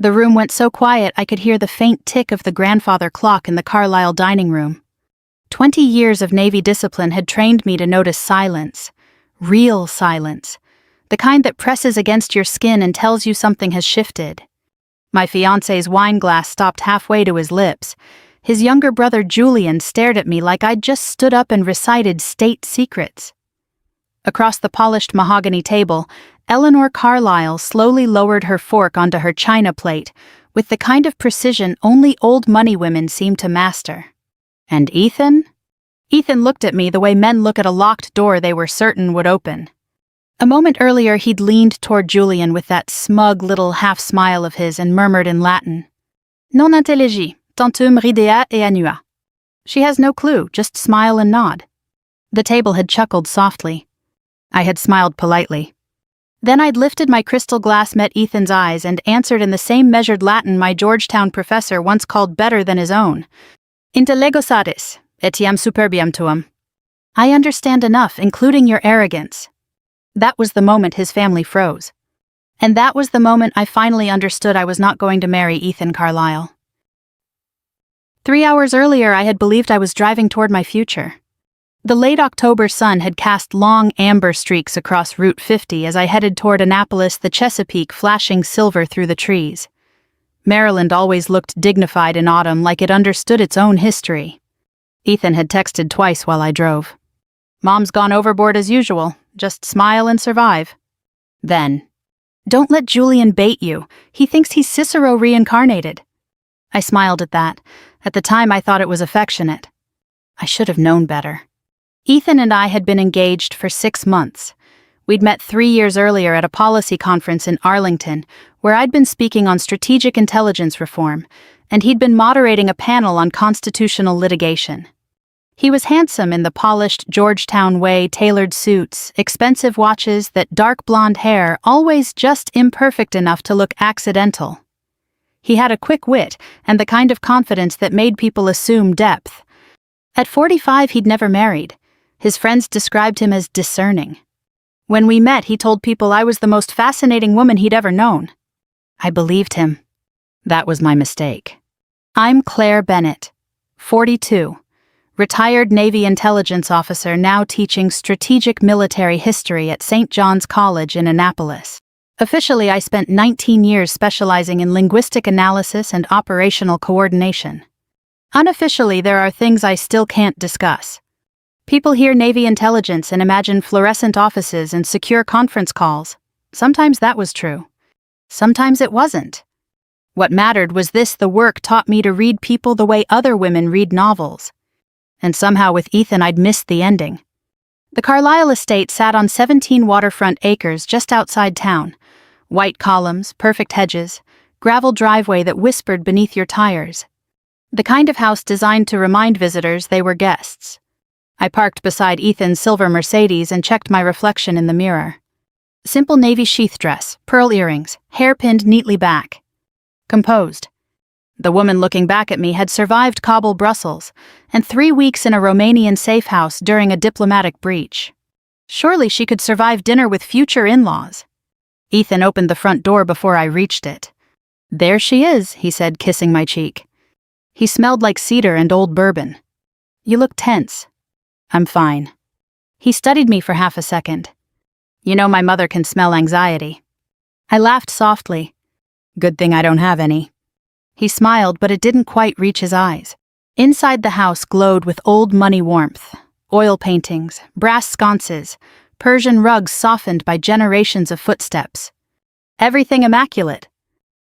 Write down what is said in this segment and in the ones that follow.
The room went so quiet I could hear the faint tick of the grandfather clock in the Carlisle dining room. 20 years of Navy discipline had trained me to notice silence. Real silence. The kind that presses against your skin and tells you something has shifted. My fiancé's wine glass stopped halfway to his lips. His younger brother Julian stared at me like I'd just stood up and recited state secrets. Across the polished mahogany table, Eleanor Carlisle slowly lowered her fork onto her china plate with the kind of precision only old money women seem to master. And Ethan? Ethan looked at me the way men look at a locked door they were certain would open. A moment earlier he'd leaned toward Julian with that smug little half-smile of his and murmured in Latin, "Non intelligis, tantum ridea et annua." She has no clue, just smile and nod. The table had chuckled softly. I had smiled politely. Then I'd lifted my crystal glass, met Ethan's eyes, and answered in the same measured Latin my Georgetown professor once called better than his own. Intellego satis, etiam superbiam tuum. I understand enough, including your arrogance. That was the moment his family froze. And that was the moment I finally understood I was not going to marry Ethan Carlisle. 3 hours earlier I had believed I was driving toward my future. The late October sun had cast long amber streaks across Route 50 as I headed toward Annapolis, the Chesapeake flashing silver through the trees. Maryland always looked dignified in autumn, like it understood its own history. Ethan had texted twice while I drove. "Mom's gone overboard as usual. Just smile and survive." Then, "Don't let Julian bait you. He thinks he's Cicero reincarnated." I smiled at that. At the time I thought it was affectionate. I should have known better. Ethan and I had been engaged for 6 months. We'd met 3 years earlier at a policy conference in Arlington, where I'd been speaking on strategic intelligence reform, and he'd been moderating a panel on constitutional litigation. He was handsome in the polished Georgetown way, tailored suits, expensive watches, that dark blonde hair, always just imperfect enough to look accidental. He had a quick wit and the kind of confidence that made people assume depth. At 45, he'd never married. His friends described him as discerning. When we met, he told people I was the most fascinating woman he'd ever known. I believed him. That was my mistake. I'm Claire Bennett, 42, retired Navy intelligence officer now teaching strategic military history at St. John's College in Annapolis. Officially, I spent 19 years specializing in linguistic analysis and operational coordination. Unofficially, there are things I still can't discuss. People hear Navy intelligence and imagine fluorescent offices and secure conference calls. Sometimes that was true. Sometimes it wasn't. What mattered was this: the work taught me to read people the way other women read novels. And somehow with Ethan I'd missed the ending. The Carlisle estate sat on 17 waterfront acres just outside town. White columns, perfect hedges, gravel driveway that whispered beneath your tires. The kind of house designed to remind visitors they were guests. I parked beside Ethan's silver Mercedes and checked my reflection in the mirror. Simple navy sheath dress, pearl earrings, hair pinned neatly back. Composed. The woman looking back at me had survived Kabul, Brussels, and 3 weeks in a Romanian safe house during a diplomatic breach. Surely she could survive dinner with future in-laws. Ethan opened the front door before I reached it. "There she is," he said, kissing my cheek. He smelled like cedar and old bourbon. "You look tense." "I'm fine." He studied me for half a second. "You know, my mother can smell anxiety." I laughed softly. "Good thing I don't have any." He smiled, but it didn't quite reach his eyes. Inside the house glowed with old money warmth. Oil paintings, brass sconces, Persian rugs softened by generations of footsteps. Everything immaculate.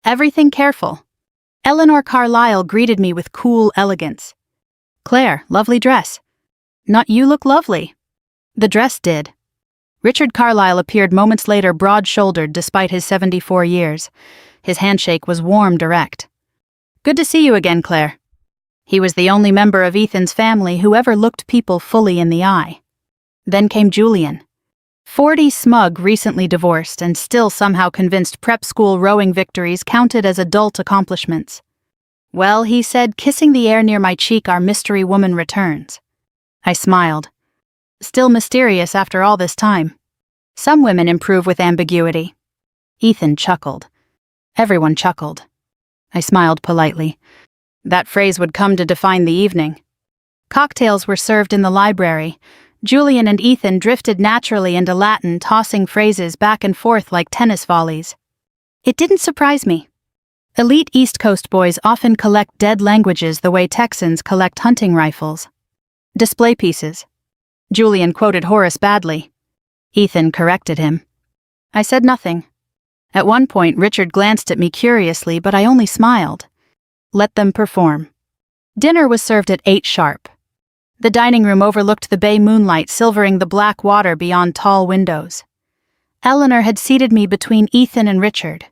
Everything careful. Eleanor Carlisle greeted me with cool elegance. "Claire, lovely dress." "Not you look lovely." The dress did. Richard Carlisle appeared moments later, broad-shouldered despite his 74 years. His handshake was warm, direct. "Good to see you again, Claire." He was the only member of Ethan's family who ever looked people fully in the eye. Then came Julian. 40, smug, recently divorced, and still somehow convinced prep school rowing victories counted as adult accomplishments. "Well," he said, kissing the air near my cheek, "our mystery woman returns." I smiled. Still mysterious after all this time. Some women improve with ambiguity. Ethan chuckled. Everyone chuckled. I smiled politely. That phrase would come to define the evening. Cocktails were served in the library. Julian and Ethan drifted naturally into Latin, tossing phrases back and forth like tennis volleys. It didn't surprise me. Elite East Coast boys often collect dead languages the way Texans collect hunting rifles. Display pieces. Julian quoted Horace badly. Ethan corrected him. I said nothing. At one point, Richard glanced at me curiously, but I only smiled. Let them perform. Dinner was served at 8 sharp. The dining room overlooked the bay moonlight silvering the black water beyond tall windows. Eleanor had seated me between Ethan and Richard.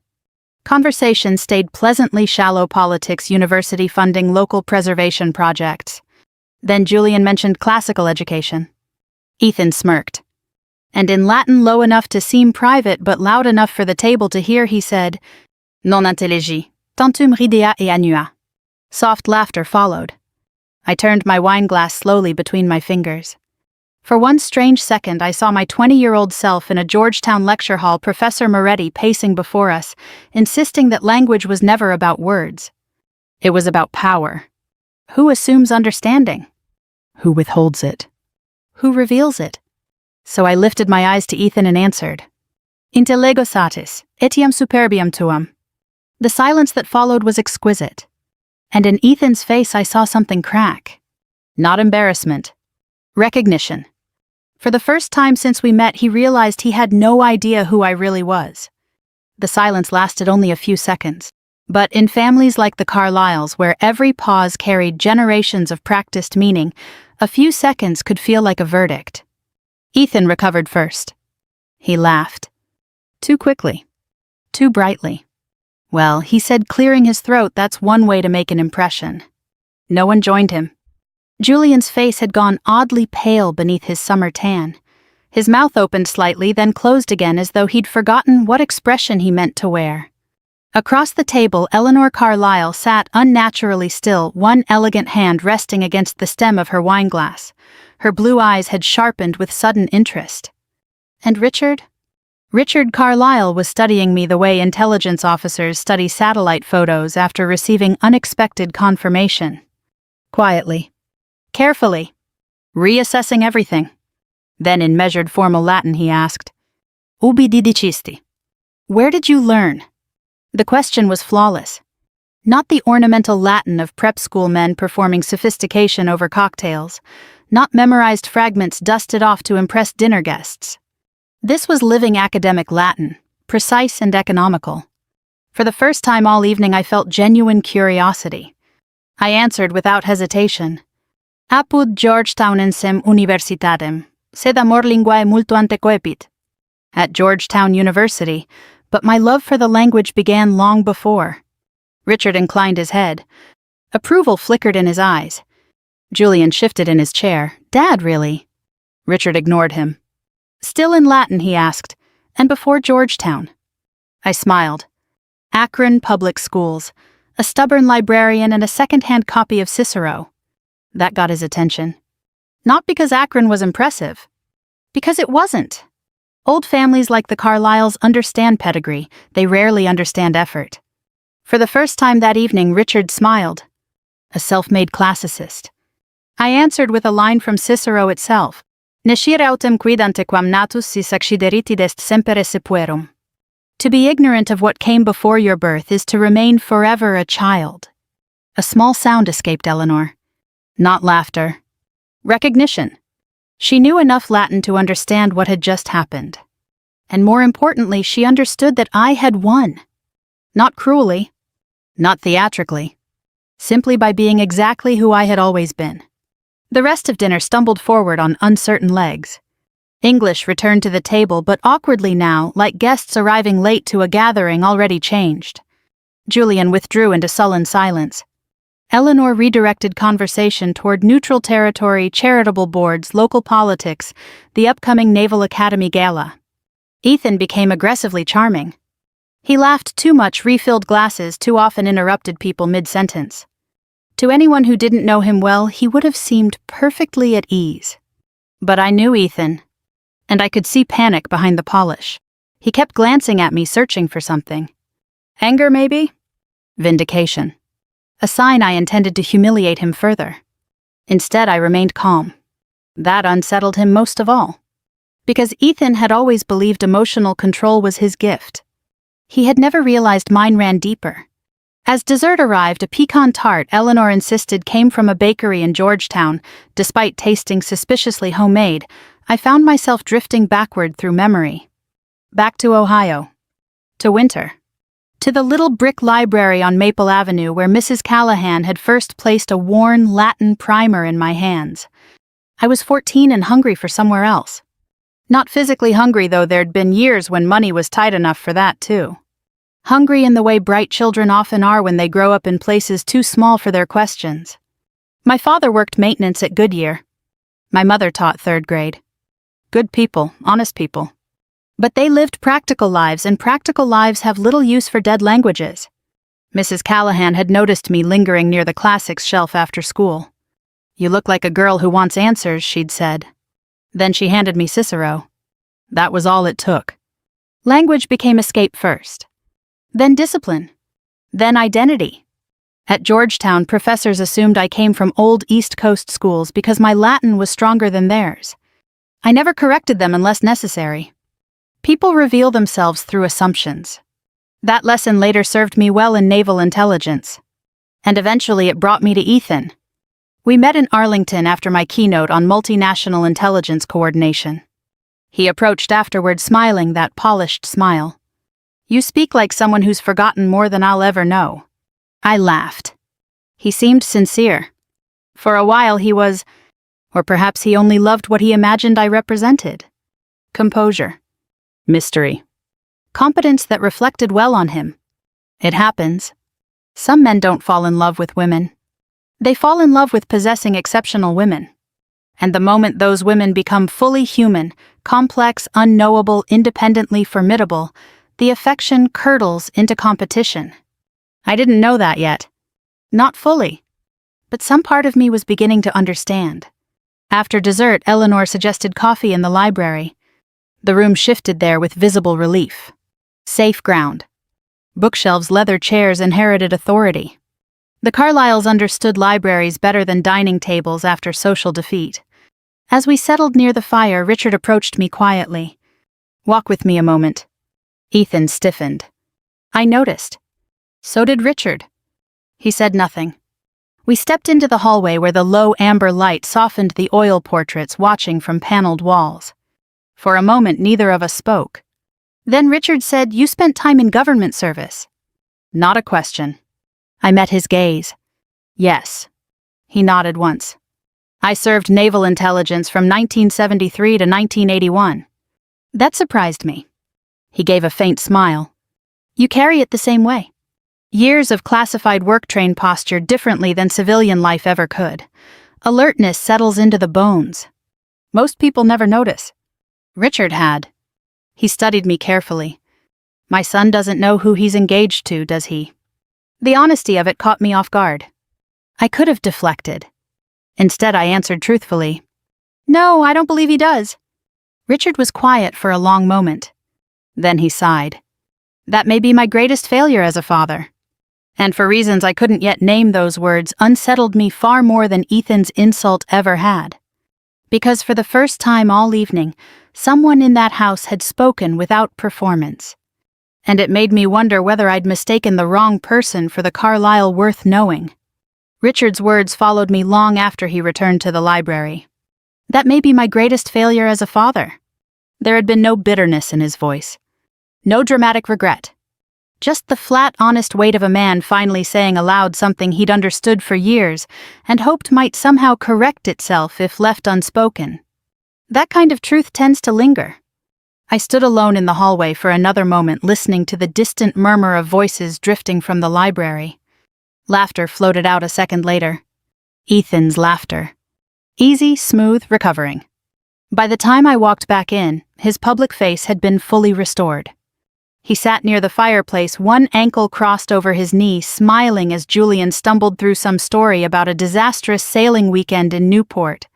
Conversation stayed pleasantly shallow: politics, university funding, local preservation projects. Then Julian mentioned classical education. Ethan smirked. And in Latin low enough to seem private but loud enough for the table to hear, he said, Non intelligi, tantum ridea et annua. Soft laughter followed. I turned my wineglass slowly between my fingers. For one strange second, I saw my 20-year-old self in a Georgetown lecture hall, Professor Moretti pacing before us, insisting that language was never about words. It was about power. Who assumes understanding? Who withholds it? Who reveals it? So I lifted my eyes to Ethan and answered, Intellego satis, etiam superbium tuam. The silence that followed was exquisite. And in Ethan's face I saw something crack. Not embarrassment. Recognition. For the first time since we met, he realized he had no idea who I really was. The silence lasted only a few seconds. But in families like the Carlyles, where every pause carried generations of practiced meaning, a few seconds could feel like a verdict. Ethan recovered first. He laughed. Too quickly. Too brightly. Well, he said, clearing his throat, that's one way to make an impression. No one joined him. Julian's face had gone oddly pale beneath his summer tan. His mouth opened slightly, then closed again as though he'd forgotten what expression he meant to wear. Across the table, Eleanor Carlyle sat unnaturally still, one elegant hand resting against the stem of her wineglass. Her blue eyes had sharpened with sudden interest. And Richard? Richard Carlyle was studying me the way intelligence officers study satellite photos after receiving unexpected confirmation. Quietly. Carefully. Reassessing everything. Then in measured formal Latin he asked, Ubi didicisti? Where did you learn? The question was flawless. Not the ornamental Latin of prep school men performing sophistication over cocktails, not memorized fragments dusted off to impress dinner guests. This was living academic Latin, precise and economical. For the first time all evening I felt genuine curiosity. I answered without hesitation. Apud Georgetownensem universitatem, sed amor linguae multo antequepit. At Georgetown University, but my love for the language began long before. Richard inclined his head. Approval flickered in his eyes. Julian shifted in his chair. Dad, really? Richard ignored him. Still in Latin, he asked, and before Georgetown. I smiled. Akron Public Schools, a stubborn librarian and a second-hand copy of Cicero. That got his attention. Not because Akron was impressive. Because it wasn't. Old families like the Carlyles understand pedigree, they rarely understand effort. For the first time that evening, Richard smiled. A self-made classicist. I answered with a line from Cicero itself. Nescire autem quid antequam natus sis accideritid est semper esse puerum. To be ignorant of what came before your birth is to remain forever a child. A small sound escaped Eleanor. Not laughter. Recognition. She knew enough Latin to understand what had just happened. And more importantly, she understood that I had won. Not cruelly. Not theatrically. Simply by being exactly who I had always been. The rest of dinner stumbled forward on uncertain legs. English returned to the table, but awkwardly now, like guests arriving late to a gathering already changed. Julian withdrew into sullen silence. Eleanor redirected conversation toward neutral territory, charitable boards, local politics, the upcoming Naval Academy Gala. Ethan became aggressively charming. He laughed too much, refilled glasses, too often interrupted people mid-sentence. To anyone who didn't know him well, he would have seemed perfectly at ease. But I knew Ethan, and I could see panic behind the polish. He kept glancing at me, searching for something. Anger, maybe? Vindication. A sign I intended to humiliate him further. Instead, I remained calm. That unsettled him most of all. Because Ethan had always believed emotional control was his gift. He had never realized mine ran deeper. As dessert arrived, a pecan tart Eleanor insisted came from a bakery in Georgetown. Despite tasting suspiciously homemade, I found myself drifting backward through memory. Back to Ohio. To winter. To the little brick library on Maple Avenue where Mrs. Callahan had first placed a worn Latin primer in my hands. I was 14 and hungry for somewhere else. Not physically hungry, though there'd been years when money was tight enough for that, too. Hungry in the way bright children often are when they grow up in places too small for their questions. My father worked maintenance at Goodyear. My mother taught 3rd grade. Good people, honest people. But they lived practical lives, and practical lives have little use for dead languages. Mrs. Callahan had noticed me lingering near the classics shelf after school. "You look like a girl who wants answers," she'd said. Then she handed me Cicero. That was all it took. Language became escape first. Then discipline. Then identity. At Georgetown, professors assumed I came from old East Coast schools because my Latin was stronger than theirs. I never corrected them unless necessary. People reveal themselves through assumptions. That lesson later served me well in naval intelligence. And eventually it brought me to Ethan. We met in Arlington after my keynote on multinational intelligence coordination. He approached afterward smiling that polished smile. "You speak like someone who's forgotten more than I'll ever know." I laughed. He seemed sincere. For a while he was, or perhaps he only loved what he imagined I represented. Composure. Mystery. Competence that reflected well on him. It happens. Some men don't fall in love with women. They fall in love with possessing exceptional women. And the moment those women become fully human, complex, unknowable, independently formidable, the affection curdles into competition. I didn't know that yet. Not fully. But some part of me was beginning to understand. After dessert, Eleanor suggested coffee in the library. The room shifted there with visible relief. Safe ground. Bookshelves, leather chairs inherited authority. The Carlyles understood libraries better than dining tables after social defeat. As we settled near the fire, Richard approached me quietly. "Walk with me a moment." Ethan stiffened. I noticed. So did Richard. He said nothing. We stepped into the hallway where the low amber light softened the oil portraits watching from paneled walls. For a moment, neither of us spoke. Then Richard said, "You spent time in government service." Not a question. I met his gaze. Yes. He nodded once. "I served naval intelligence from 1973 to 1981. That surprised me. He gave a faint smile. "You carry it the same way. Years of classified work train posture differently than civilian life ever could. Alertness settles into the bones. Most people never notice. Richard had. He studied me carefully. My son doesn't know who he's engaged to, does he?" The honesty of it caught me off guard. I could have deflected. Instead, I answered truthfully, "No, I don't believe he does." Richard was quiet for a long moment. Then he sighed. "That may be my greatest failure as a father." And for reasons I couldn't yet name, those words unsettled me far more than Ethan's insult ever had. Because for the first time all evening, someone in that house had spoken without performance. And it made me wonder whether I'd mistaken the wrong person for the Carlyle worth knowing. Richard's words followed me long after he returned to the library. That may be my greatest failure as a father. There had been no bitterness in his voice. No dramatic regret. Just the flat, honest weight of a man finally saying aloud something he'd understood for years and hoped might somehow correct itself if left unspoken. That kind of truth tends to linger. I stood alone in the hallway for another moment, listening to the distant murmur of voices drifting from the library. Laughter floated out a second later. Ethan's laughter. Easy, smooth, recovering. By the time I walked back in, his public face had been fully restored. He sat near the fireplace, one ankle crossed over his knee, smiling as Julian stumbled through some story about a disastrous sailing weekend in Newport.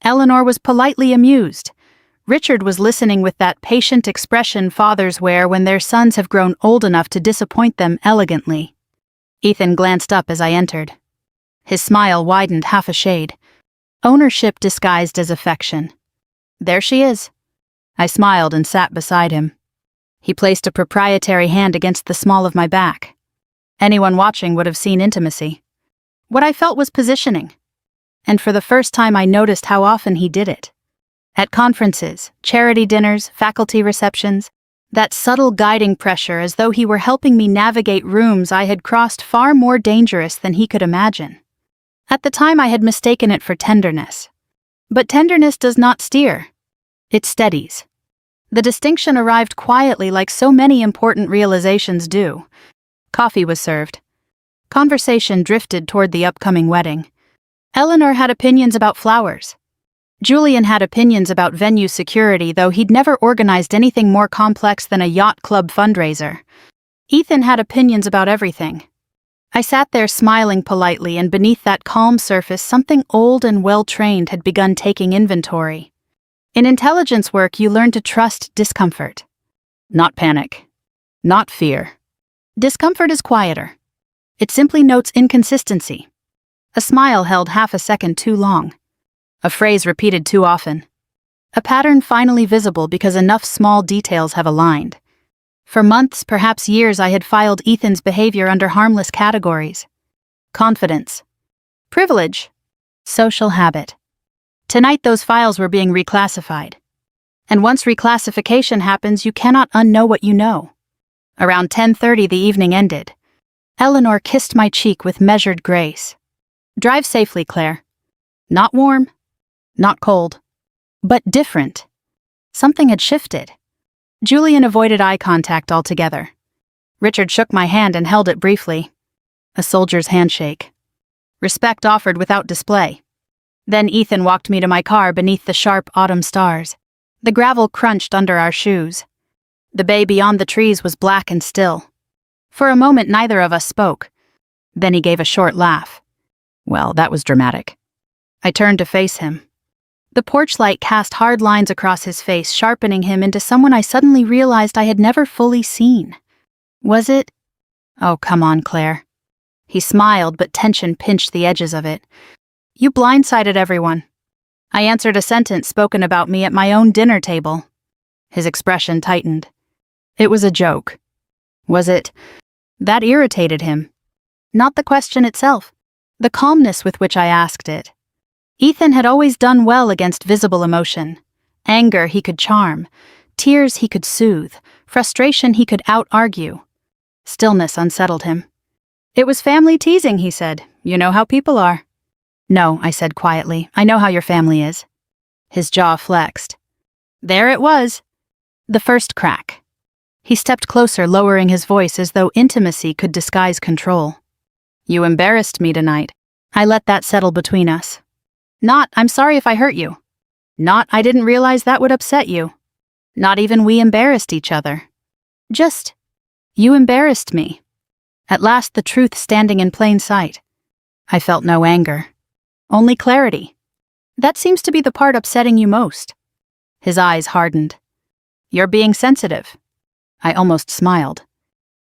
Eleanor was politely amused. Richard was listening with that patient expression fathers wear when their sons have grown old enough to disappoint them elegantly. Ethan glanced up as I entered. His smile widened half a shade. Ownership disguised as affection. There she is. I smiled and sat beside him. He placed a proprietary hand against the small of my back. Anyone watching would have seen intimacy. What I felt was positioning. And for the first time I noticed how often he did it. At conferences, charity dinners, faculty receptions, that subtle guiding pressure as though he were helping me navigate rooms I had crossed far more dangerous than he could imagine. At the time I had mistaken it for tenderness. But tenderness does not steer. It steadies. The distinction arrived quietly like so many important realizations do. Coffee was served. Conversation drifted toward the upcoming wedding. Eleanor had opinions about flowers. Julian had opinions about venue security, though he'd never organized anything more complex than a yacht club fundraiser. Ethan had opinions about everything. I sat there smiling politely, and beneath that calm surface something old and well-trained had begun taking inventory. In intelligence work, you learn to trust discomfort. Not panic. Not fear. Discomfort is quieter. It simply notes inconsistency. A smile held half a second too long. A phrase repeated too often. A pattern finally visible because enough small details have aligned. For months, perhaps years, I had filed Ethan's behavior under harmless categories. Confidence. Privilege. Social habit. Tonight those files were being reclassified. And once reclassification happens, you cannot unknow what you know. Around 10:30 the evening ended. Eleanor kissed my cheek with measured grace. Drive safely, Claire. Not warm. Not cold. But different. Something had shifted. Julian avoided eye contact altogether. Richard shook my hand and held it briefly. A soldier's handshake. Respect offered without display. Then Ethan walked me to my car beneath the sharp autumn stars. The gravel crunched under our shoes. The bay beyond the trees was black and still. For a moment neither of us spoke. Then he gave a short laugh. Well, that was dramatic. I turned to face him. The porch light cast hard lines across his face, sharpening him into someone I suddenly realized I had never fully seen. Was it? Oh, come on, Claire. He smiled, but tension pinched the edges of it. You blindsided everyone. I answered a sentence spoken about me at my own dinner table. His expression tightened. It was a joke. Was it? That irritated him. Not the question itself, the calmness with which I asked it. Ethan had always done well against visible emotion. Anger he could charm, tears he could soothe, frustration he could out-argue. Stillness unsettled him. It was family teasing, he said. You know how people are. No, I said quietly. I know how your family is. His jaw flexed. There it was. The first crack. He stepped closer, lowering his voice as though intimacy could disguise control. You embarrassed me tonight. I let that settle between us. Not, I'm sorry if I hurt you. Not, I didn't realize that would upset you. Not even we embarrassed each other. Just, you embarrassed me. At last the truth standing in plain sight. I felt no anger. Only clarity. That seems to be the part upsetting you most. His eyes hardened. You're being sensitive. I almost smiled.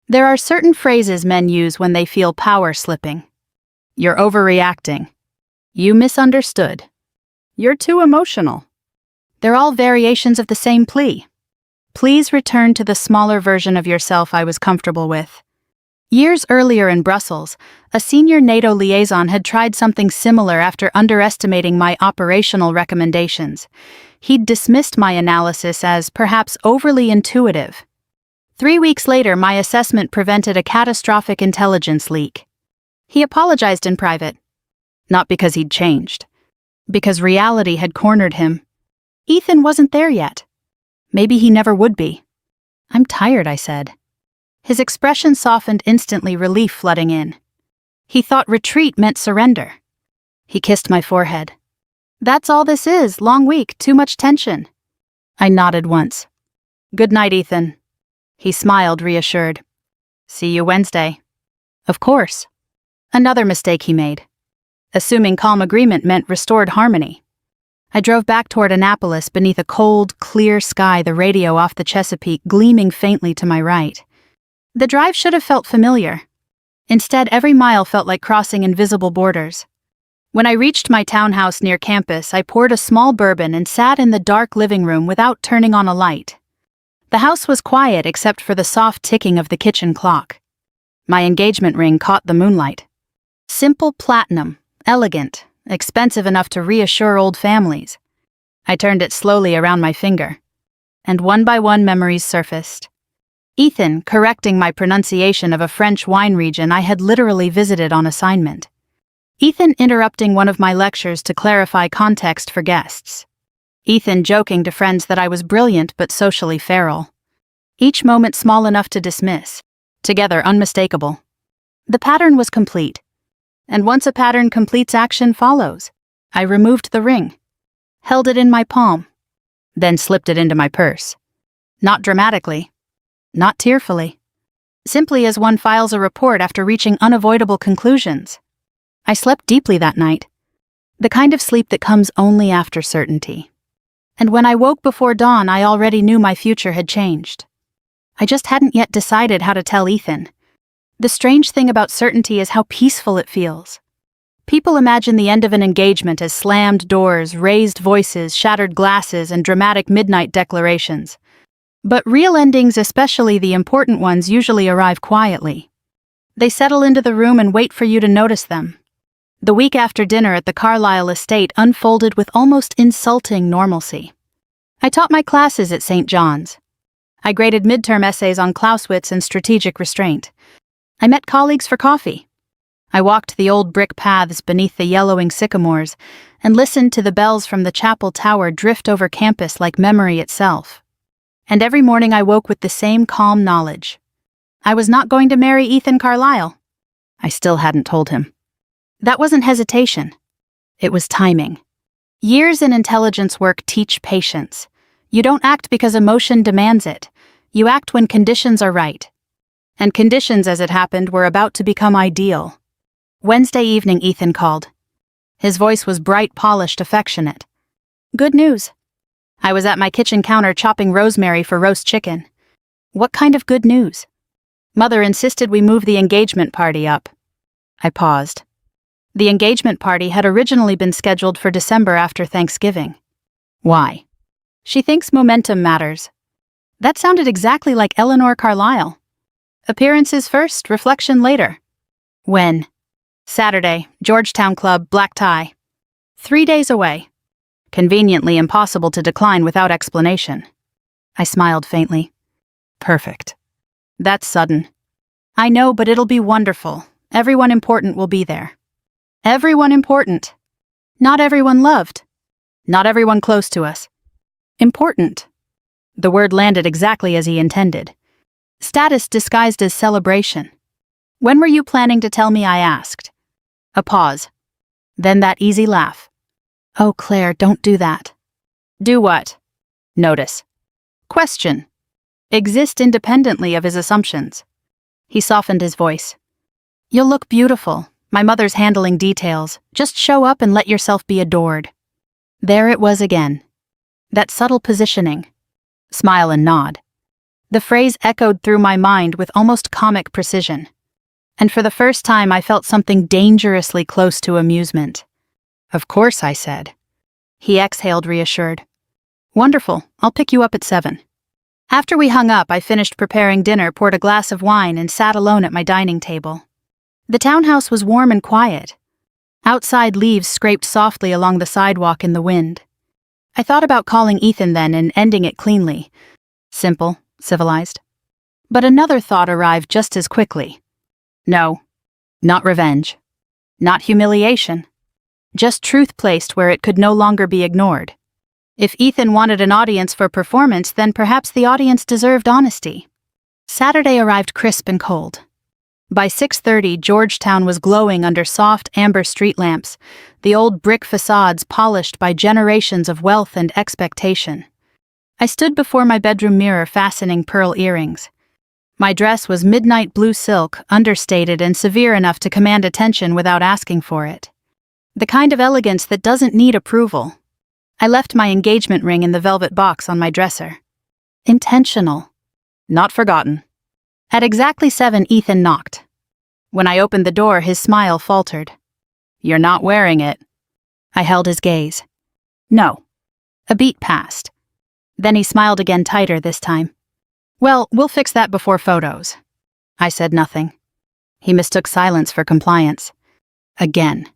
There are certain phrases men use when they feel power slipping. You're overreacting. You misunderstood. You're too emotional. They're all variations of the same plea. Please return to the smaller version of yourself I was comfortable with. Years earlier in Brussels, a senior NATO liaison had tried something similar after underestimating my operational recommendations. He'd dismissed my analysis as perhaps overly intuitive. 3 weeks later, my assessment prevented a catastrophic intelligence leak. He apologized in private. Not because he'd changed. Because reality had cornered him. Ethan wasn't there yet. Maybe he never would be. I'm tired, I said. His expression softened instantly, relief flooding in. He thought retreat meant surrender. He kissed my forehead. That's all this is, long week, too much tension. I nodded once. Good night, Ethan. He smiled, reassured. See you Wednesday. Of course. Another mistake he made. Assuming calm agreement meant restored harmony. I drove back toward Annapolis beneath a cold, clear sky, the radio off the Chesapeake gleaming faintly to my right. The drive should have felt familiar. Instead, every mile felt like crossing invisible borders. When I reached my townhouse near campus, I poured a small bourbon and sat in the dark living room without turning on a light. The house was quiet except for the soft ticking of the kitchen clock. My engagement ring caught the moonlight. Simple platinum, elegant, expensive enough to reassure old families. I turned it slowly around my finger, and one by one memories surfaced. Ethan correcting my pronunciation of a French wine region I had literally visited on assignment. Ethan interrupting one of my lectures to clarify context for guests. Ethan joking to friends that I was brilliant but socially feral. Each moment small enough to dismiss, together unmistakable. The pattern was complete. And once a pattern completes, action follows. I removed the ring, held it in my palm, then slipped it into my purse. Not dramatically, not tearfully. Simply as one files a report after reaching unavoidable conclusions. I slept deeply that night, the kind of sleep that comes only after certainty. And when I woke before dawn, I already knew my future had changed. I just hadn't yet decided how to tell Ethan. The strange thing about certainty is how peaceful it feels. People imagine the end of an engagement as slammed doors, raised voices, shattered glasses, and dramatic midnight declarations. But real endings, especially the important ones, usually arrive quietly. They settle into the room and wait for you to notice them. The week after dinner at the Carlisle estate unfolded with almost insulting normalcy. I taught my classes at St. John's. I graded midterm essays on Clausewitz and strategic restraint. I met colleagues for coffee. I walked the old brick paths beneath the yellowing sycamores and listened to the bells from the chapel tower drift over campus like memory itself. And every morning I woke with the same calm knowledge. I was not going to marry Ethan Carlisle. I still hadn't told him. That wasn't hesitation. It was timing. Years in intelligence work teach patience. You don't act because emotion demands it. You act when conditions are right. And conditions, as it happened, were about to become ideal. Wednesday evening, Ethan called. His voice was bright, polished, affectionate. Good news. I was at my kitchen counter chopping rosemary for roast chicken. What kind of good news? Mother insisted we move the engagement party up. I paused. The engagement party had originally been scheduled for December after Thanksgiving. Why? She thinks momentum matters. That sounded exactly like Eleanor Carlisle. Appearances first, reflection later. When? Saturday, Georgetown Club, black tie. 3 days away. Conveniently impossible to decline without explanation. I smiled faintly. Perfect. That's sudden. I know, but it'll be wonderful. Everyone important will be there. Everyone important. Not everyone loved. Not everyone close to us. Important. The word landed exactly as he intended. Status disguised as celebration. When were you planning to tell me? I asked. A pause. Then that easy laugh. Oh, Claire, don't do that. Do what? Notice. Question. Exist independently of his assumptions. He softened his voice. You'll look beautiful. My mother's handling details. Just show up and let yourself be adored. There it was again. That subtle positioning. Smile and nod. The phrase echoed through my mind with almost comic precision. And for the first time I felt something dangerously close to amusement. Of course, I said. He exhaled, reassured. Wonderful, I'll pick you up at 7. After we hung up, I finished preparing dinner, poured a glass of wine, and sat alone at my dining table. The townhouse was warm and quiet. Outside leaves scraped softly along the sidewalk in the wind. I thought about calling Ethan then and ending it cleanly. Simple, civilized. But another thought arrived just as quickly. No, not revenge. Not humiliation. Just truth placed where it could no longer be ignored. If Ethan wanted an audience for performance, then perhaps the audience deserved honesty. Saturday arrived crisp and cold. By 6:30, Georgetown was glowing under soft amber street lamps, the old brick facades polished by generations of wealth and expectation. I stood before my bedroom mirror fastening pearl earrings. My dress was midnight blue silk, understated and severe enough to command attention without asking for it. The kind of elegance that doesn't need approval. I left my engagement ring in the velvet box on my dresser. Intentional. Not forgotten. At exactly 7, Ethan knocked. When I opened the door, his smile faltered. "You're not wearing it." I held his gaze. "No." A beat passed. Then he smiled again, tighter this time. "Well, we'll fix that before photos." I said nothing. He mistook silence for compliance. Again.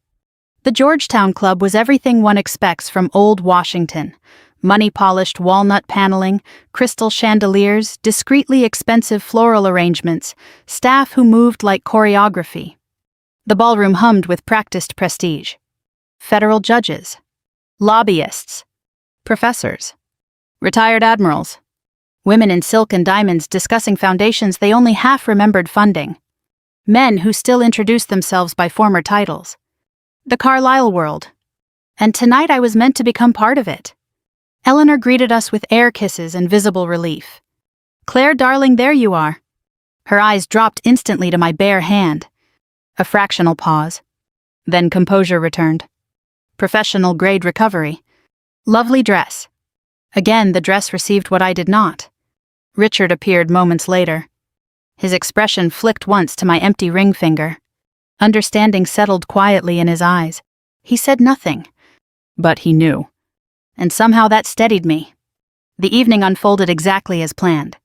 The Georgetown Club was everything one expects from old Washington. Money-polished walnut paneling, crystal chandeliers, discreetly expensive floral arrangements, staff who moved like choreography. The ballroom hummed with practiced prestige. Federal judges, lobbyists, professors, retired admirals, women in silk and diamonds discussing foundations they only half remembered funding, men who still introduced themselves by former titles. The Carlisle world. And tonight I was meant to become part of it. Eleanor greeted us with air kisses and visible relief. "Claire, darling, there you are." Her eyes dropped instantly to my bare hand. A fractional pause. Then composure returned. Professional grade recovery. Lovely dress. Again, the dress received what I did not. Richard appeared moments later. His expression flicked once to my empty ring finger. Understanding settled quietly in his eyes. He said nothing. But he knew. And somehow that steadied me. The evening unfolded exactly as planned.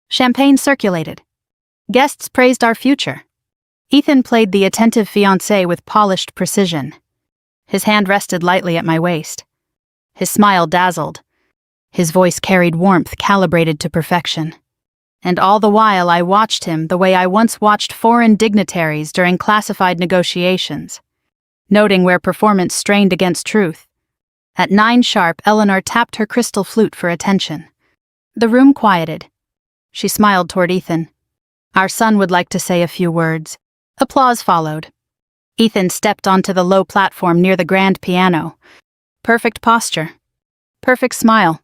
Champagne circulated. Guests praised our future. Ethan played the attentive fiancé with polished precision. His hand rested lightly at my waist. His smile dazzled. His voice carried warmth calibrated to perfection. And all the while I watched him the way I once watched foreign dignitaries during classified negotiations, noting where performance strained against truth. At 9 sharp, Eleanor tapped her crystal flute for attention. The room quieted. She smiled toward Ethan. Our son would like to say a few words. Applause followed. Ethan stepped onto the low platform near the grand piano. Perfect posture. Perfect smile.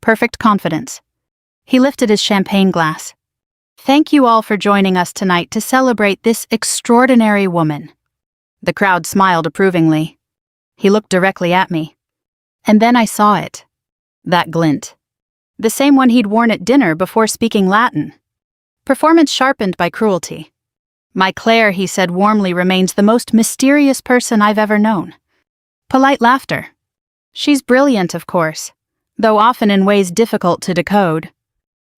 Perfect confidence. He lifted his champagne glass. "Thank you all for joining us tonight to celebrate this extraordinary woman." The crowd smiled approvingly. He looked directly at me. And then I saw it. That glint. The same one he'd worn at dinner before speaking Latin. Performance sharpened by cruelty. "My Claire," he said warmly, "remains the most mysterious person I've ever known." Polite laughter. "She's brilliant, of course, though often in ways difficult to decode."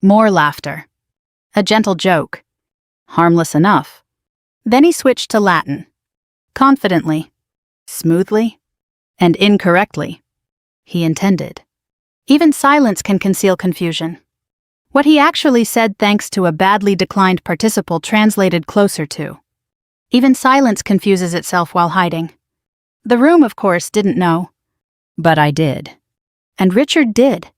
More laughter. A gentle joke. Harmless enough. Then he switched to Latin. Confidently. Smoothly. And incorrectly. He intended. Even silence can conceal confusion. What he actually said, thanks to a badly declined participle, translated closer to. Even silence confuses itself while hiding. The room, of course, didn't know. But I did. And Richard did.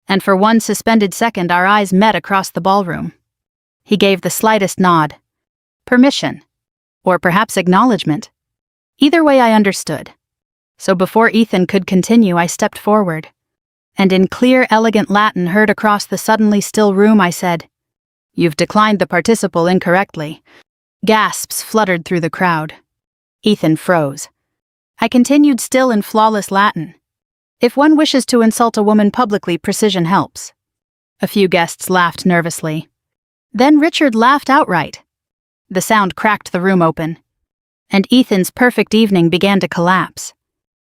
And for one suspended second our eyes met across the ballroom. He gave the slightest nod. Permission. Or perhaps acknowledgement. Either way I understood. So before Ethan could continue, I stepped forward. And in clear, elegant Latin heard across the suddenly still room, I said, "You've declined the participle incorrectly." Gasps fluttered through the crowd. Ethan froze. I continued still in flawless Latin. "If one wishes to insult a woman publicly, precision helps." A few guests laughed nervously. Then Richard laughed outright. The sound cracked the room open. And Ethan's perfect evening began to collapse.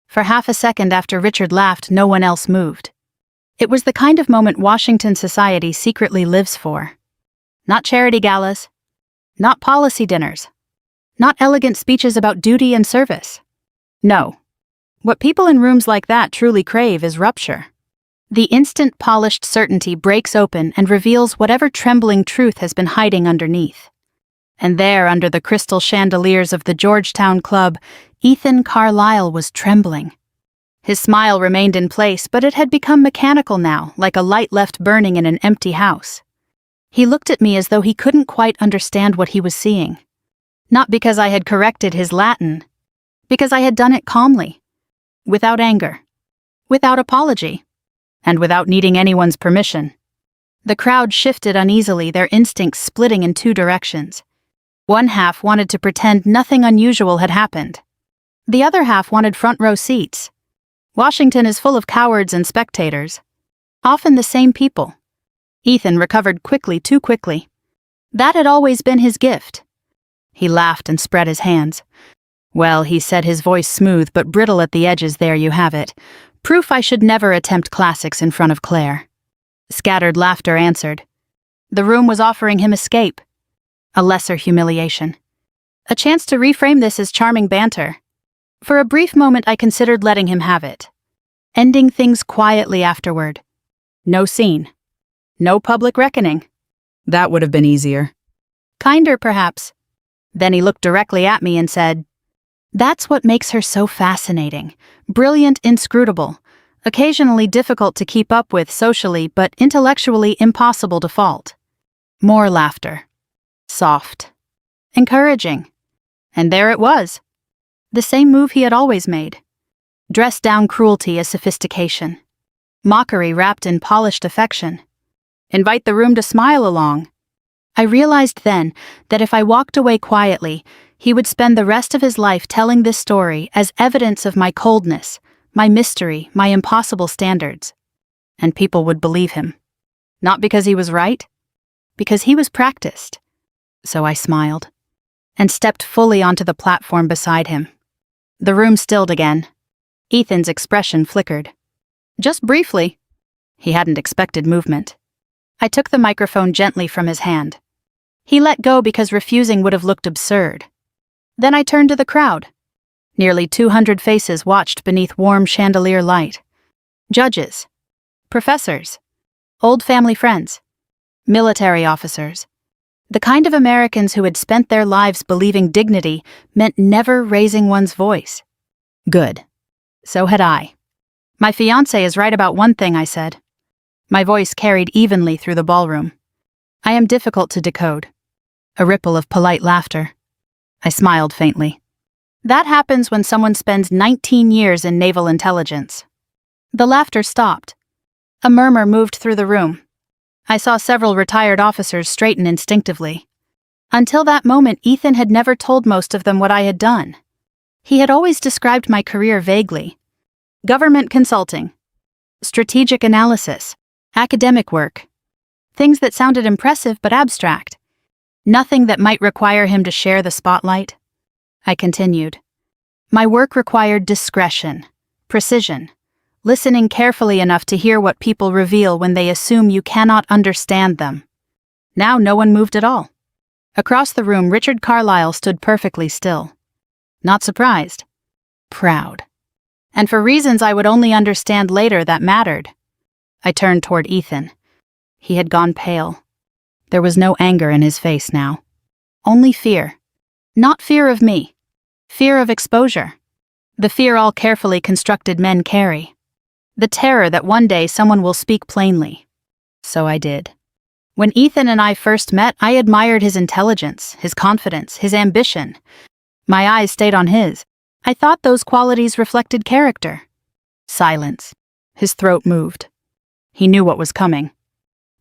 For half a second after Richard laughed, no one else moved. It was the kind of moment Washington society secretly lives for. Not charity galas. Not policy dinners. Not elegant speeches about duty and service. No. What people in rooms like that truly crave is rupture. The instant polished certainty breaks open and reveals whatever trembling truth has been hiding underneath. And there, under the crystal chandeliers of the Georgetown Club, Ethan Carlisle was trembling. His smile remained in place, but it had become mechanical now, like a light left burning in an empty house. He looked at me as though he couldn't quite understand what he was seeing. Not because I had corrected his Latin, because I had done it calmly, without anger, without apology, and without needing anyone's permission. The crowd shifted uneasily, their instincts splitting in 2 directions. One half wanted to pretend nothing unusual had happened. The other half wanted front-row seats. Washington is full of cowards and spectators. Often the same people. Ethan recovered quickly, too quickly. That had always been his gift. He laughed and spread his hands. Well, he said, his voice smooth but brittle at the edges. There you have it. Proof I should never attempt classics in front of Claire. Scattered laughter answered. The room was offering him escape. A lesser humiliation. A chance to reframe this as charming banter. For a brief moment I considered letting him have it. Ending things quietly afterward. No scene. No public reckoning. That would have been easier. Kinder, perhaps. Then he looked directly at me and said, "That's what makes her so fascinating. Brilliant, inscrutable. Occasionally difficult to keep up with socially, but intellectually impossible to fault." More laughter. Soft. Encouraging. And there it was. The same move he had always made. Dressed down cruelty as sophistication. Mockery wrapped in polished affection. Invite the room to smile along. I realized then that if I walked away quietly, he would spend the rest of his life telling this story as evidence of my coldness, my mystery, my impossible standards. And people would believe him. Not because he was right, because he was practiced. So I smiled, and stepped fully onto the platform beside him. The room stilled again. Ethan's expression flickered. Just briefly. He hadn't expected movement. I took the microphone gently from his hand. He let go because refusing would have looked absurd. Then I turned to the crowd. Nearly 200 faces watched beneath warm chandelier light. Judges. Professors. Old family friends. Military officers. The kind of Americans who had spent their lives believing dignity meant never raising one's voice. Good. So had I. My fiancé is right about one thing, I said. My voice carried evenly through the ballroom. I am difficult to decode. A ripple of polite laughter. I smiled faintly. That happens when someone spends 19 years in naval intelligence. The laughter stopped. A murmur moved through the room. I saw several retired officers straighten instinctively. Until that moment, Ethan had never told most of them what I had done. He had always described my career vaguely. Government consulting. Strategic analysis. Academic work. Things that sounded impressive but abstract. Nothing that might require him to share the spotlight. I continued. My work required discretion, precision, listening carefully enough to hear what people reveal when they assume you cannot understand them. Now no one moved at all. Across the room, Richard Carlyle stood perfectly still. Not surprised. Proud. And for reasons I would only understand later that mattered. I turned toward Ethan. He had gone pale. There was no anger in his face now. Only fear. Not fear of me. Fear of exposure. The fear all carefully constructed men carry. The terror that one day someone will speak plainly. So I did. When Ethan and I first met, I admired his intelligence, his confidence, his ambition. My eyes stayed on his. I thought those qualities reflected character. Silence. His throat moved. He knew what was coming.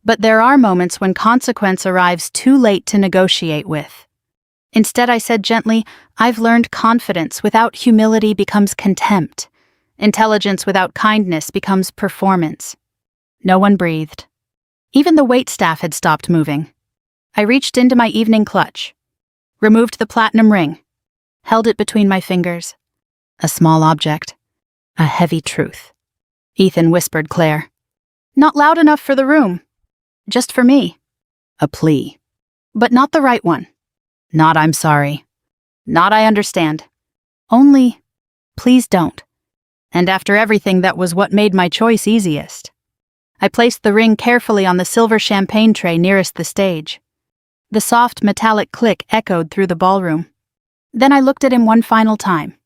But there are moments when consequence arrives too late to negotiate with. Instead, I said gently, I've learned confidence without humility becomes contempt. Intelligence without kindness becomes performance. No one breathed. Even the waitstaff had stopped moving. I reached into my evening clutch, removed the platinum ring, held it between my fingers. A small object. A heavy truth. Ethan whispered Claire. Not loud enough for the room. Just for me. A plea. But not the right one. Not I'm sorry. Not I understand. Only, please don't. And after everything, that was what made my choice easiest. I placed the ring carefully on the silver champagne tray nearest the stage. The soft metallic click echoed through the ballroom. Then I looked at him one final time.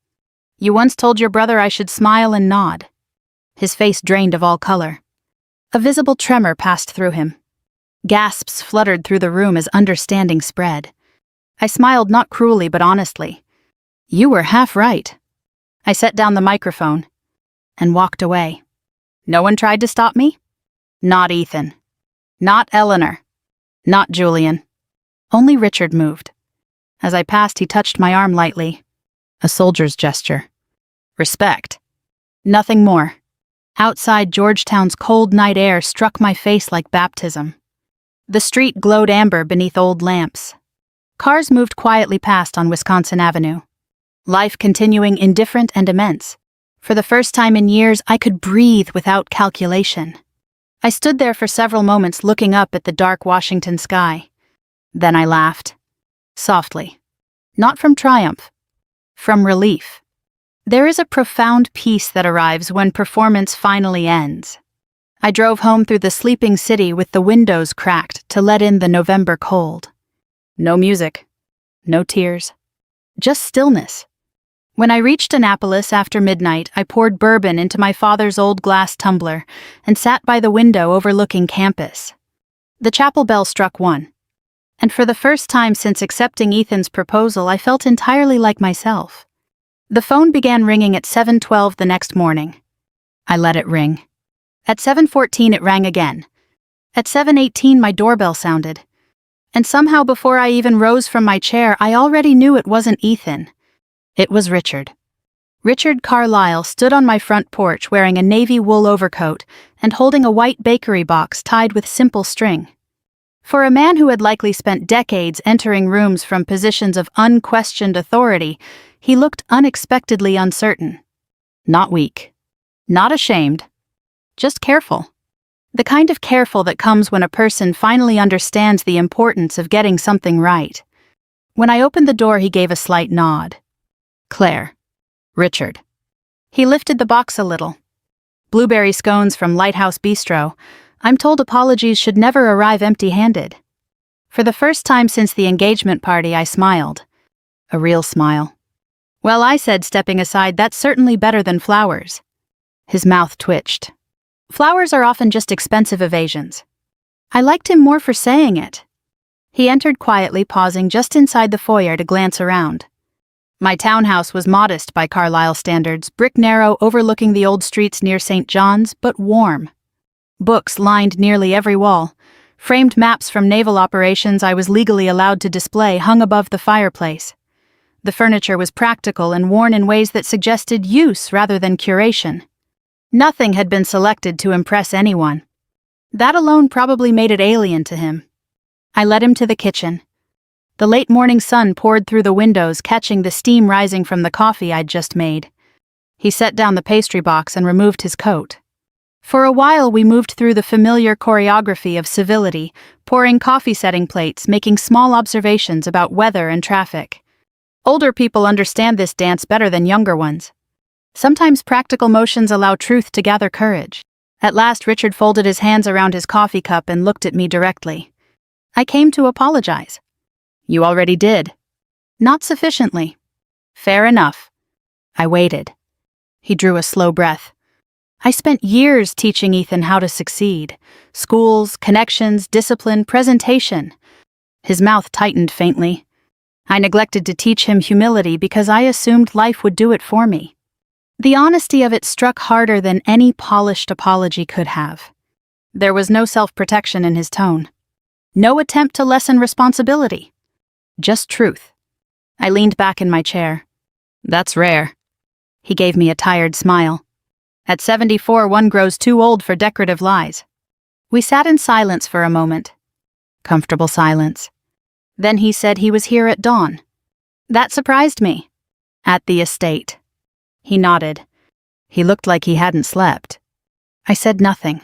You once told your brother I should smile and nod. His face drained of all color. A visible tremor passed through him. Gasps fluttered through the room as understanding spread. I smiled not cruelly but honestly. You were half right. I set down the microphone and walked away. No one tried to stop me? Not Ethan. Not Eleanor. Not Julian. Only Richard moved. As I passed, he touched my arm lightly. A soldier's gesture. Respect. Nothing more. Outside, Georgetown's cold night air struck my face like baptism. The street glowed amber beneath old lamps. Cars moved quietly past on Wisconsin Avenue. Life continuing indifferent and immense. For the first time in years, I could breathe without calculation. I stood there for several moments looking up at the dark Washington sky. Then I laughed. Softly. Not from triumph. From relief. There is a profound peace that arrives when performance finally ends. I drove home through the sleeping city with the windows cracked to let in the November cold. No music. No tears. Just stillness. When I reached Annapolis after midnight, I poured bourbon into my father's old glass tumbler and sat by the window overlooking campus. The chapel bell struck 1. And for the first time since accepting Ethan's proposal, I felt entirely like myself. The phone began ringing at 7:12 the next morning. I let it ring. At 7:14 it rang again. At 7:18 my doorbell sounded. And somehow before I even rose from my chair, I already knew it wasn't Ethan. It was Richard. Richard Carlisle stood on my front porch wearing a navy wool overcoat and holding a white bakery box tied with simple string. For a man who had likely spent decades entering rooms from positions of unquestioned authority, he looked unexpectedly uncertain. Not weak. Not ashamed. Just careful. The kind of careful that comes when a person finally understands the importance of getting something right. When I opened the door, he gave a slight nod. Claire. Richard. He lifted the box a little. Blueberry scones from Lighthouse Bistro. I'm told apologies should never arrive empty-handed. For the first time since the engagement party, I smiled. A real smile. Well, I said, stepping aside, that's certainly better than flowers. His mouth twitched. Flowers are often just expensive evasions. I liked him more for saying it. He entered quietly, pausing just inside the foyer to glance around. My townhouse was modest by Carlisle standards, brick narrow overlooking the old streets near St. John's, but warm. Books lined nearly every wall. Framed maps from naval operations I was legally allowed to display hung above the fireplace. The furniture was practical and worn in ways that suggested use rather than curation. Nothing had been selected to impress anyone. That alone probably made it alien to him. I led him to the kitchen. The late morning sun poured through the windows, catching the steam rising from the coffee I'd just made. He set down the pastry box and removed his coat. For a while we moved through the familiar choreography of civility, pouring coffee-setting plates, making small observations about weather and traffic. Older people understand this dance better than younger ones. Sometimes practical motions allow truth to gather courage. At last Richard folded his hands around his coffee cup and looked at me directly. I came to apologize. You already did. Not sufficiently. Fair enough. I waited. He drew a slow breath. I spent years teaching Ethan how to succeed. Schools, connections, discipline, presentation. His mouth tightened faintly. I neglected to teach him humility because I assumed life would do it for me. The honesty of it struck harder than any polished apology could have. There was no self-protection in his tone. No attempt to lessen responsibility. Just truth. I leaned back in my chair. That's rare. He gave me a tired smile. At 74, one grows too old for decorative lies. We sat in silence for a moment. Comfortable silence. Then he said he was here at dawn. That surprised me. At the estate. He nodded. He looked like he hadn't slept. I said nothing.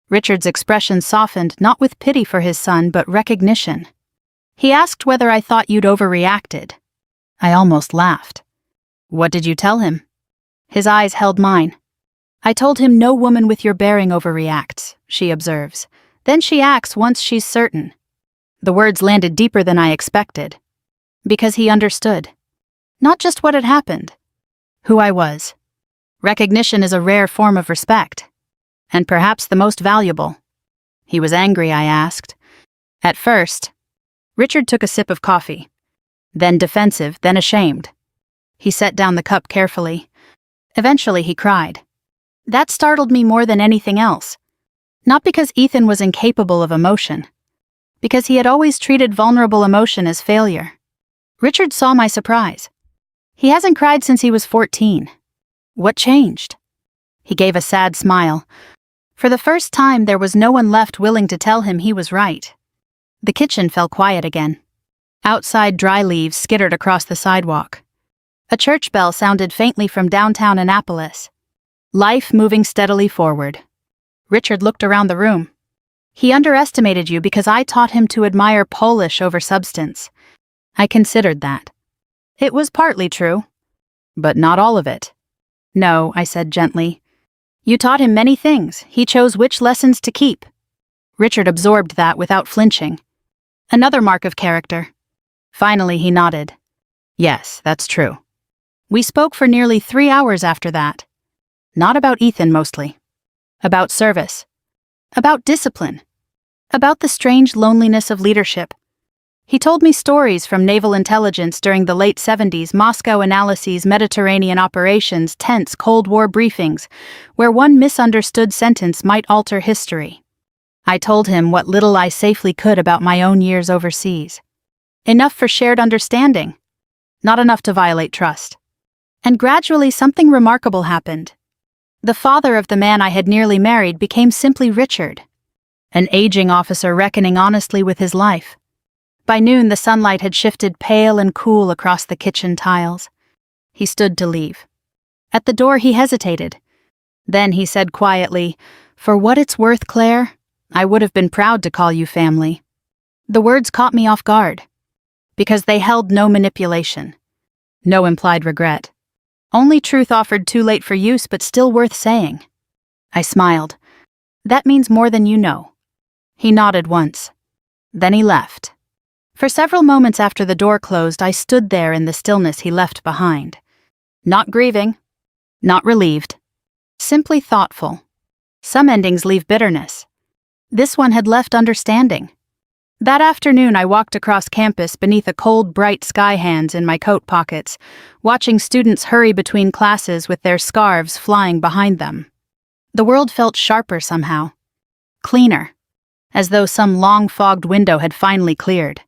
Richard's expression softened, not with pity for his son, but recognition. He asked whether I thought you'd overreacted. I almost laughed. What did you tell him? His eyes held mine. I told him no woman with your bearing overreacts, she observes. Then she acts once she's certain. The words landed deeper than I expected. Because he understood. Not just what had happened. Who I was. Recognition is a rare form of respect. And perhaps the most valuable. He was angry, I asked. At first. Richard took a sip of coffee. Then defensive, then ashamed. He set down the cup carefully. Eventually he cried. That startled me more than anything else. Not because Ethan was incapable of emotion. Because he had always treated vulnerable emotion as failure. Richard saw my surprise. He hasn't cried since he was 14. What changed? He gave a sad smile. For the first time, there was no one left willing to tell him he was right. The kitchen fell quiet again. Outside, dry leaves skittered across the sidewalk. A church bell sounded faintly from downtown Annapolis. Life moving steadily forward. Richard looked around the room. He underestimated you because I taught him to admire polish over substance. I considered that. It was partly true. But not all of it. No, I said gently. You taught him many things. He chose which lessons to keep. Richard absorbed that without flinching. Another mark of character. Finally, he nodded. Yes, that's true. We spoke for nearly 3 hours after that. Not about Ethan mostly. About service. About discipline. About the strange loneliness of leadership. He told me stories from naval intelligence during the late 70s, Moscow analyses, Mediterranean operations, tense Cold War briefings, where one misunderstood sentence might alter history. I told him what little I safely could about my own years overseas. Enough for shared understanding. Not enough to violate trust. And gradually something remarkable happened. The father of the man I had nearly married became simply Richard. An aging officer reckoning honestly with his life. By noon, the sunlight had shifted pale and cool across the kitchen tiles. He stood to leave. At the door, he hesitated. Then he said quietly, "For what it's worth, Claire, I would have been proud to call you family." The words caught me off guard. Because they held no manipulation. No implied regret. Only truth offered too late for use, but still worth saying. I smiled. That means more than you know. He nodded once. Then he left. For several moments after the door closed, I stood there in the stillness he left behind. Not grieving. Not relieved. Simply thoughtful. Some endings leave bitterness. This one had left understanding. That afternoon, I walked across campus beneath a cold, bright sky, hands in my coat pockets, watching students hurry between classes with their scarves flying behind them. The world felt sharper somehow. Cleaner. As though some long-fogged window had finally cleared.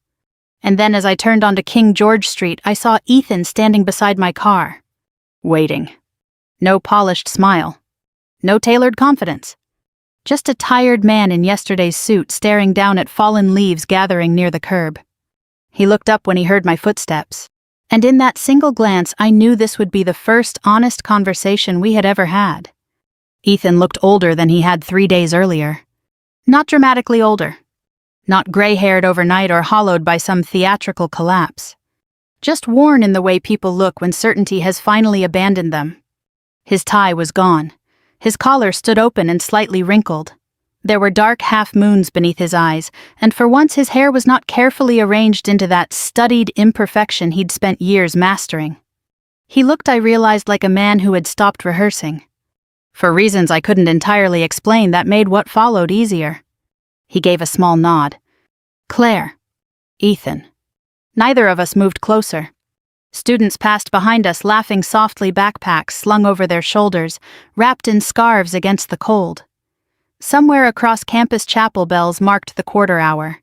And then as I turned onto King George Street, I saw Ethan standing beside my car. Waiting. No polished smile. No tailored confidence. Just a tired man in yesterday's suit staring down at fallen leaves gathering near the curb. He looked up when he heard my footsteps. And in that single glance, I knew this would be the first honest conversation we had ever had. Ethan looked older than he had 3 days earlier. Not dramatically older. Not gray-haired overnight or hollowed by some theatrical collapse. Just worn in the way people look when certainty has finally abandoned them. His tie was gone. His collar stood open and slightly wrinkled. There were dark half-moons beneath his eyes, and for once his hair was not carefully arranged into that studied imperfection he'd spent years mastering. He looked, I realized, like a man who had stopped rehearsing. For reasons I couldn't entirely explain, that made what followed easier. He gave a small nod. Claire. Ethan. Neither of us moved closer. Students passed behind us, laughing softly, backpacks slung over their shoulders, wrapped in scarves against the cold. Somewhere across campus, chapel bells marked the quarter hour.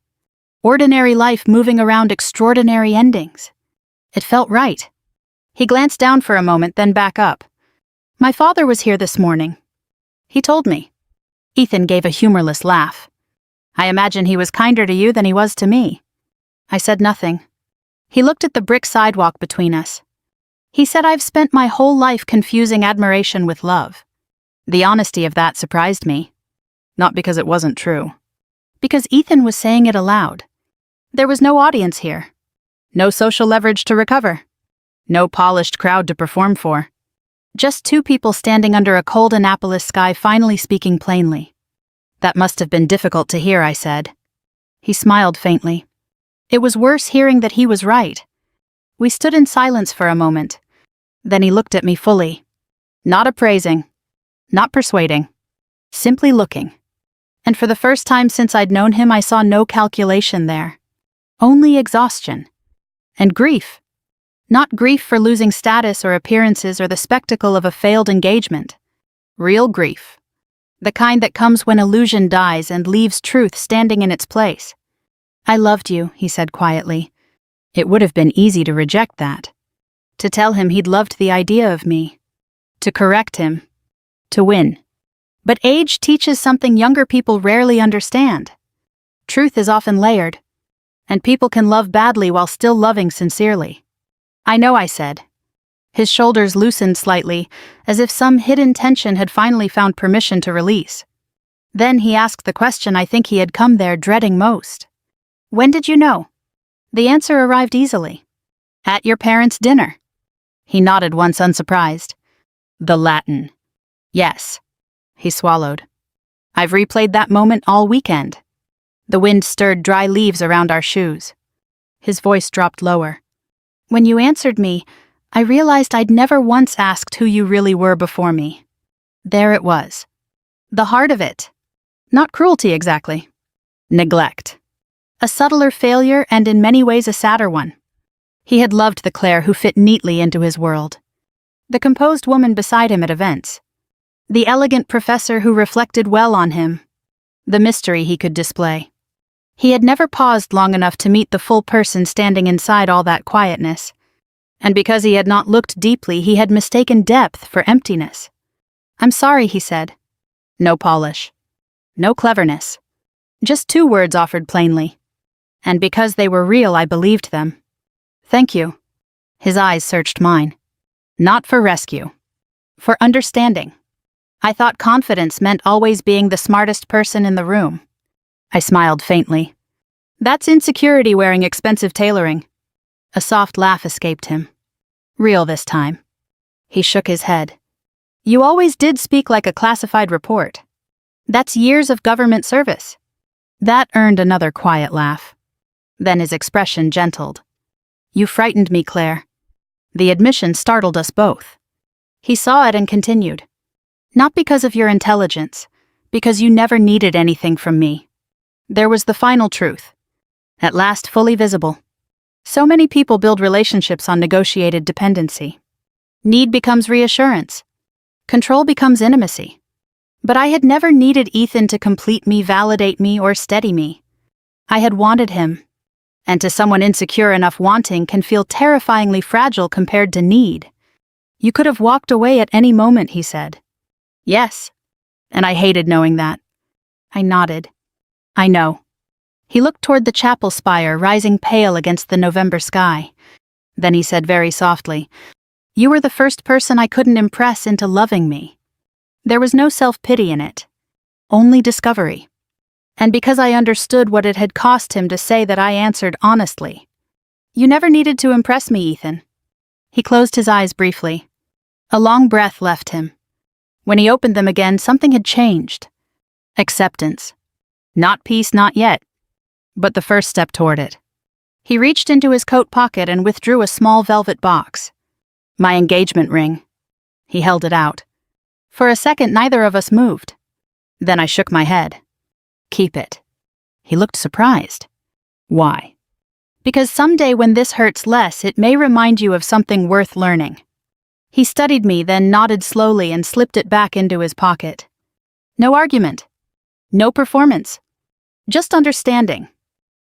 Ordinary life moving around extraordinary endings. It felt right. He glanced down for a moment, then back up. My father was here this morning. He told me. Ethan gave a humorless laugh. I imagine he was kinder to you than he was to me. I said nothing. He looked at the brick sidewalk between us. He said, I've spent my whole life confusing admiration with love. The honesty of that surprised me. Not because it wasn't true. Because Ethan was saying it aloud. There was no audience here. No social leverage to recover. No polished crowd to perform for. Just two people standing under a cold Annapolis sky finally speaking plainly. That must have been difficult to hear, I said. He smiled faintly. It was worse hearing that he was right. We stood in silence for a moment. Then he looked at me fully. Not appraising. Not persuading. Simply looking. And for the first time since I'd known him, I saw no calculation there. Only exhaustion. And grief. Not grief for losing status or appearances or the spectacle of a failed engagement. Real grief. The kind that comes when illusion dies and leaves truth standing in its place. I loved you, he said quietly. It would have been easy to reject that. To tell him he'd loved the idea of me. To correct him. To win. But age teaches something younger people rarely understand. Truth is often layered. And people can love badly while still loving sincerely. I know, I said. His shoulders loosened slightly, as if some hidden tension had finally found permission to release. Then he asked the question I think he had come there dreading most. When did you know? The answer arrived easily. At your parents' dinner. He nodded once unsurprised. The Latin. Yes. He swallowed. I've replayed that moment all weekend. The wind stirred dry leaves around our shoes. His voice dropped lower. When you answered me, I realized I'd never once asked who you really were before me. There it was. The heart of it. Not cruelty exactly. Neglect. A subtler failure and in many ways a sadder one. He had loved the Claire who fit neatly into his world. The composed woman beside him at events. The elegant professor who reflected well on him. The mystery he could display. He had never paused long enough to meet the full person standing inside all that quietness. And because he had not looked deeply, he had mistaken depth for emptiness. I'm sorry, he said. No polish. No cleverness. Just 2 words offered plainly. And because they were real, I believed them. Thank you. His eyes searched mine. Not for rescue. For understanding. I thought confidence meant always being the smartest person in the room. I smiled faintly. That's insecurity wearing expensive tailoring. A soft laugh escaped him. Real this time. He shook his head. You always did speak like a classified report. That's years of government service. That earned another quiet laugh. Then his expression gentled. You frightened me, Claire. The admission startled us both. He saw it and continued. Not because of your intelligence, because you never needed anything from me. There was the final truth. At last fully visible. So many people build relationships on negotiated dependency. Need becomes reassurance. Control becomes intimacy. But I had never needed Ethan to complete me, validate me, or steady me. I had wanted him. And to someone insecure enough, wanting can feel terrifyingly fragile compared to need. You could have walked away at any moment, he said. Yes. And I hated knowing that. I nodded. I know. He looked toward the chapel spire rising pale against the November sky. Then he said very softly, You were the first person I couldn't impress into loving me. There was no self-pity in it. Only discovery. And because I understood what it had cost him to say that, I answered honestly. You never needed to impress me, Ethan. He closed his eyes briefly. A long breath left him. When he opened them again, something had changed. Acceptance. Not peace, not yet. But the first step toward it. He reached into his coat pocket and withdrew a small velvet box. My engagement ring. He held it out. For a second, neither of us moved. Then I shook my head. Keep it. He looked surprised. Why? Because someday when this hurts less, it may remind you of something worth learning. He studied me, then nodded slowly and slipped it back into his pocket. No argument. No performance. Just understanding.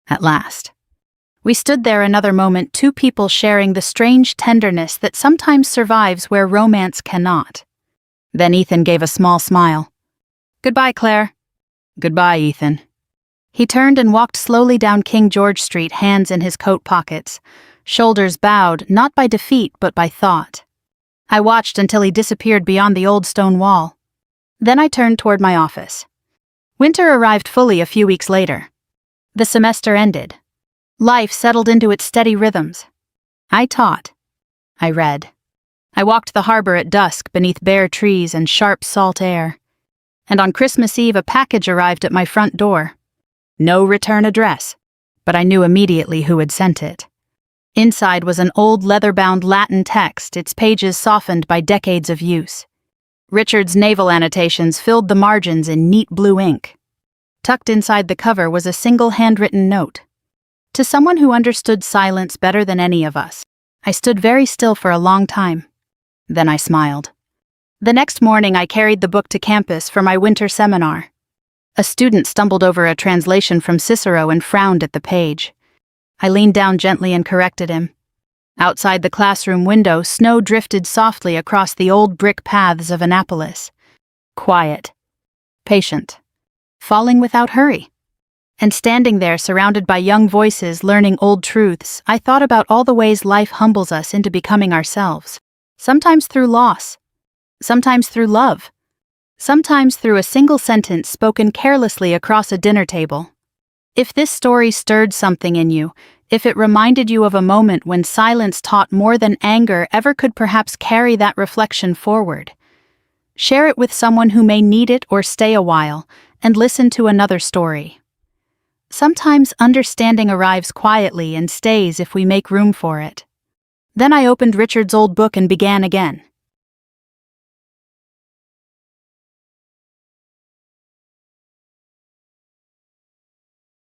At last. We stood there another moment, 2 people sharing the strange tenderness that sometimes survives where romance cannot. Then Ethan gave a small smile. Goodbye, Claire. Goodbye, Ethan. He turned and walked slowly down King George Street, hands in his coat pockets, shoulders bowed, not by defeat but by thought. I watched until he disappeared beyond the old stone wall. Then I turned toward my office. Winter arrived fully a few weeks later. The semester ended. Life settled into its steady rhythms. I taught. I read. I walked the harbor at dusk beneath bare trees and sharp salt air. And on Christmas Eve, a package arrived at my front door. No return address, but I knew immediately who had sent it. Inside was an old leather-bound Latin text, its pages softened by decades of use. Richard's naval annotations filled the margins in neat blue ink. Tucked inside the cover was a single handwritten note. To someone who understood silence better than any of us. I stood very still for a long time. Then I smiled. The next morning I carried the book to campus for my winter seminar. A student stumbled over a translation from Cicero and frowned at the page. I leaned down gently and corrected him. Outside the classroom window, snow drifted softly across the old brick paths of Annapolis. Quiet. Patient. Falling without hurry. And standing there surrounded by young voices learning old truths, I thought about all the ways life humbles us into becoming ourselves. Sometimes through loss. Sometimes through love. Sometimes through a single sentence spoken carelessly across a dinner table. If this story stirred something in you, if it reminded you of a moment when silence taught more than anger ever could, perhaps carry that reflection forward. Share it with someone who may need it or stay a while, and listen to another story. Sometimes understanding arrives quietly and stays if we make room for it. Then I opened Richard's old book and began again.